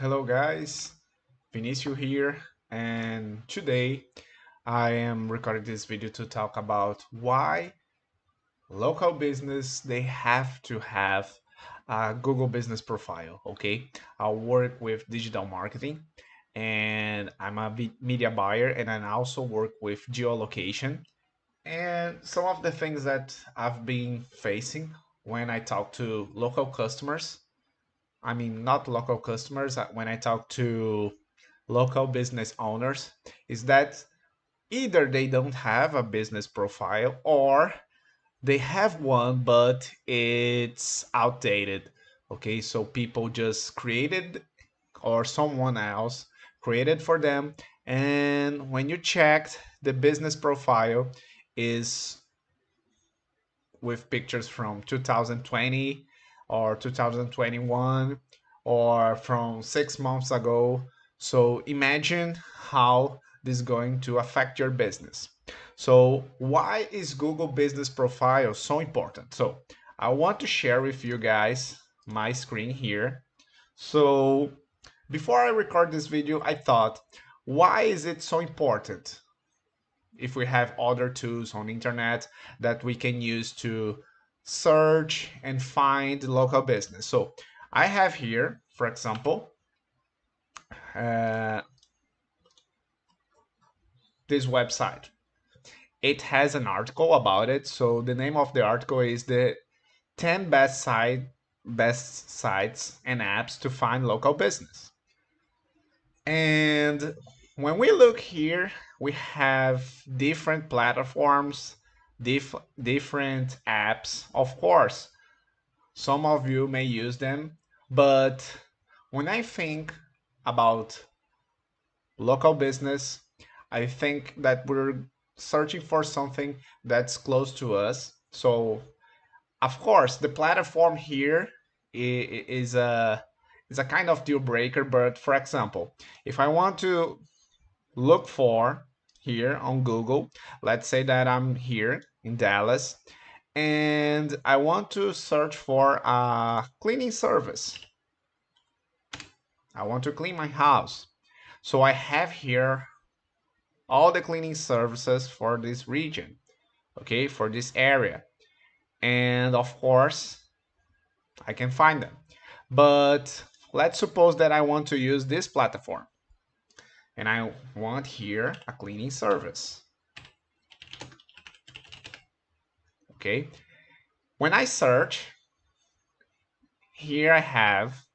Hello guys, Vinicio here, and today I am recording this video to talk about why local business they have to have a Google business profile. Okay, I work with digital marketing and I'm a media buyer, and I also work with geolocation. And some of the things that I've been facing when I talk to local customers, I mean, not local customers, when I talk to local business owners, is that either they don't have a business profile or they have one, but it's outdated. Okay, so people just created or someone else created for them. And when you checked, the business profile is with pictures from 2020 or 2021 or from 6 months ago. So imagine how this is going to affect your business. So why is Google Business Profile so important? So I want to share with you guys my screen here. So before I record this video, I thought, why is it so important? If we have other tools on the internet that we can use to search and find local business. So I have here, for example, uh, this website. It has an article about it. So the name of the article is the 10 best sites and apps to find local business. And when we look here, we have different platforms, different apps. Of course, some of you may use them, but when I think about local business, I think that we're searching for something that's close to us. So, of course, the platform here is a kind of deal breaker. But for example, if I want to look for here on Google, let's say that I'm here in Dallas and I want to search for a cleaning service. I want to clean my house. So I have here all the cleaning services for this region, okay, for this area. And of course, I can find them. But let's suppose that I want to use this platform and I want here a cleaning service. Okay. When I search, here I have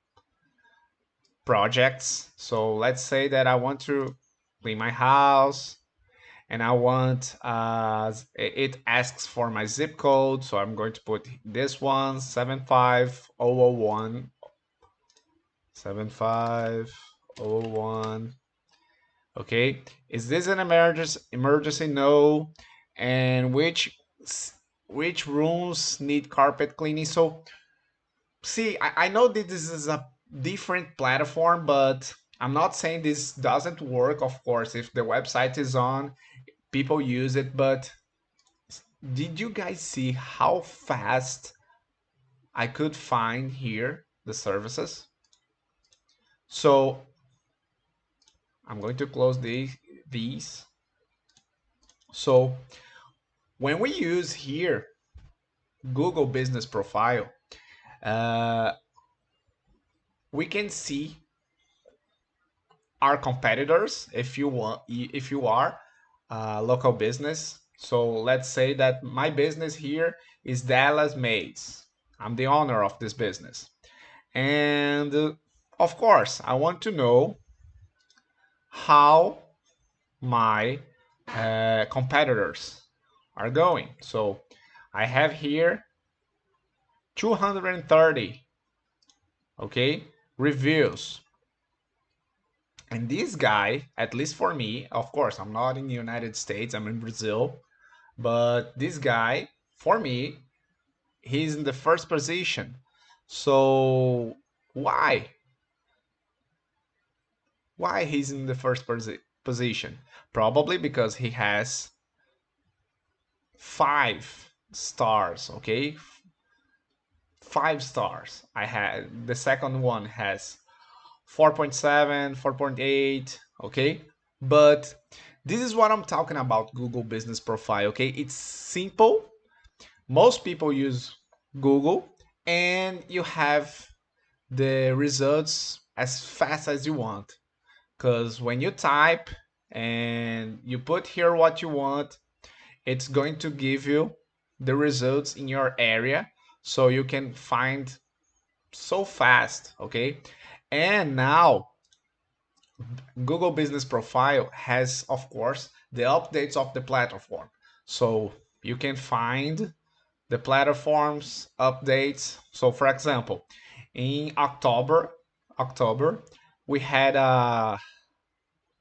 projects. So let's say that I want to clean my house and I want, it asks for my zip code. So I'm going to put this one, 75001, 75001. Okay. Is this an emergency? Emergency? No. And which rooms need carpet cleaning? So see, I know that this is a different platform, but I'm not saying this doesn't work. Of course, if the website is on, people use it. But did you guys see how fast I could find here the services? So I'm going to close these. So when we use here Google Business Profile, uh, we can see our competitors if you want, if you are local business. So let's say that my business here is Dallas Maids. I'm the owner of this business. And of course, I want to know how my competitors are going. So I have here 230, okay, reviews. And this guy, at least for me, of course, I'm not in the United States, I'm in Brazil, but this guy, for me, he's in the first position. So why? Why he's in the first position? Probably because he has 5 stars, okay? 5 stars. I had the second one has 4.7, 4.8, okay? But this is what I'm talking about Google Business Profile, okay? It's simple. Most people use Google and you have the results as fast as you want. Because when you type and you put here what you want, it's going to give you the results in your area so you can find so fast, okay? And now Google Business Profile has, of course, the updates of the platform. So you can find the platform's updates. So for example, in October, we had a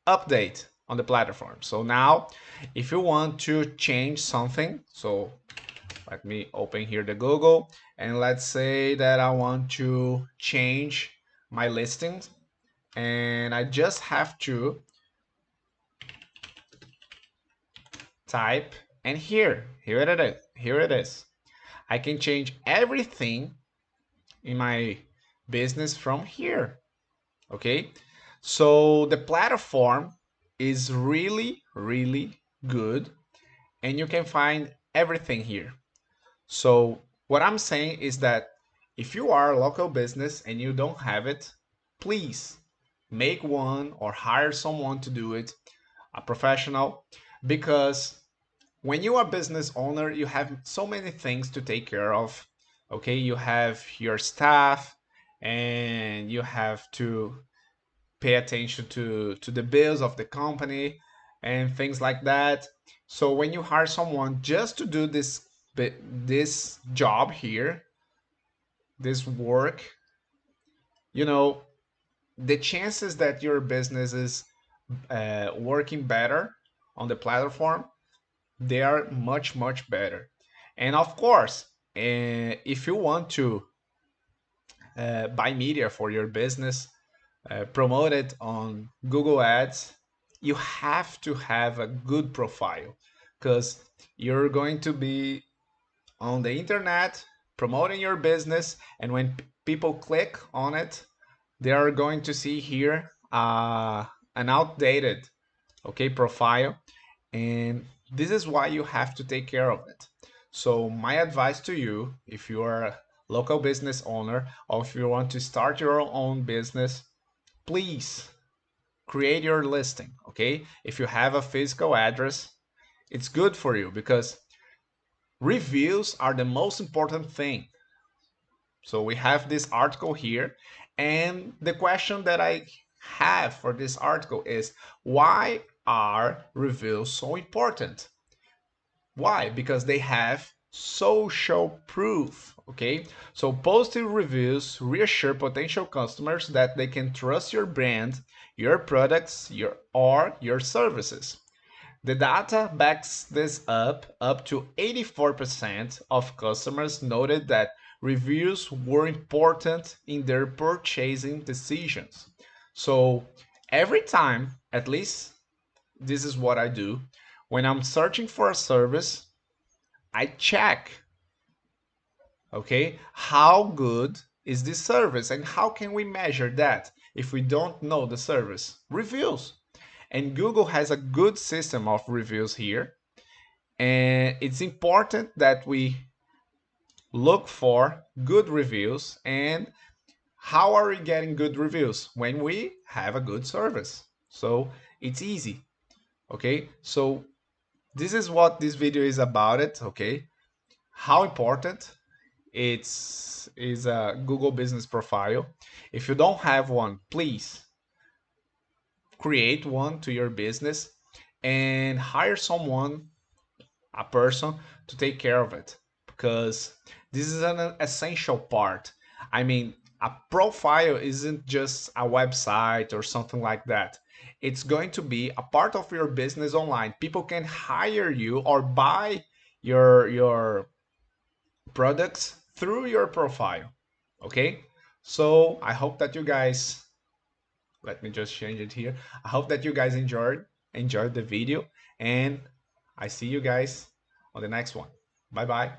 update on the platform. So now if you want to change something, so let me open here the Google and let's say that I want to change my listings and I just have to type and here it is. I can change everything in my business from here, okay? So the platform is really good and you can find everything here. So what I'm saying is that if you are a local business and you don't have it, please make one or hire someone to do it, a professional, because when you are a business owner, you have so many things to take care of. Okay, you have your staff and you have to pay attention to the bills of the company and things like that. So when you hire someone just to do this job here, this work, you know, the chances that your business is working better on the platform, they are much better. And of course, if you want to buy media for your business, promote it on Google Ads, you have to have a good profile because you're going to be on the internet promoting your business, and when people click on it, they are going to see here an outdated, okay, profile, and this is why you have to take care of it. So my advice to you, if you are a local business owner or if you want to start your own business, please create your listing, okay? If you have a physical address, it's good for you because reviews are the most important thing. So we have this article here, and the question that I have for this article is, why are reviews so important? Why? Because they have social proof, okay? So positive reviews reassure potential customers that they can trust your brand, your products, your services. The data backs this up to 84% of customers noted that reviews were important in their purchasing decisions. So every time, at least this is what I do, when I'm searching for a service, I check, okay, how good is this service and how can we measure that if we don't know the service? Reviews. And Google has a good system of reviews here. And it's important that we look for good reviews. And how are we getting good reviews? When we have a good service. So it's easy. Okay, so this is what this video is about it. Okay, how important it's is a Google Business Profile. If you don't have one, please create one to your business and hire someone, a person, to take care of it because this is an essential part. I mean, a profile isn't just a website or something like that. It's going to be a part of your business online. People can hire you or buy your products through your profile. Okay? So I hope that you guys, let me just change it here. I hope that you guys enjoyed the video, and I see you guys on the next one. Bye bye.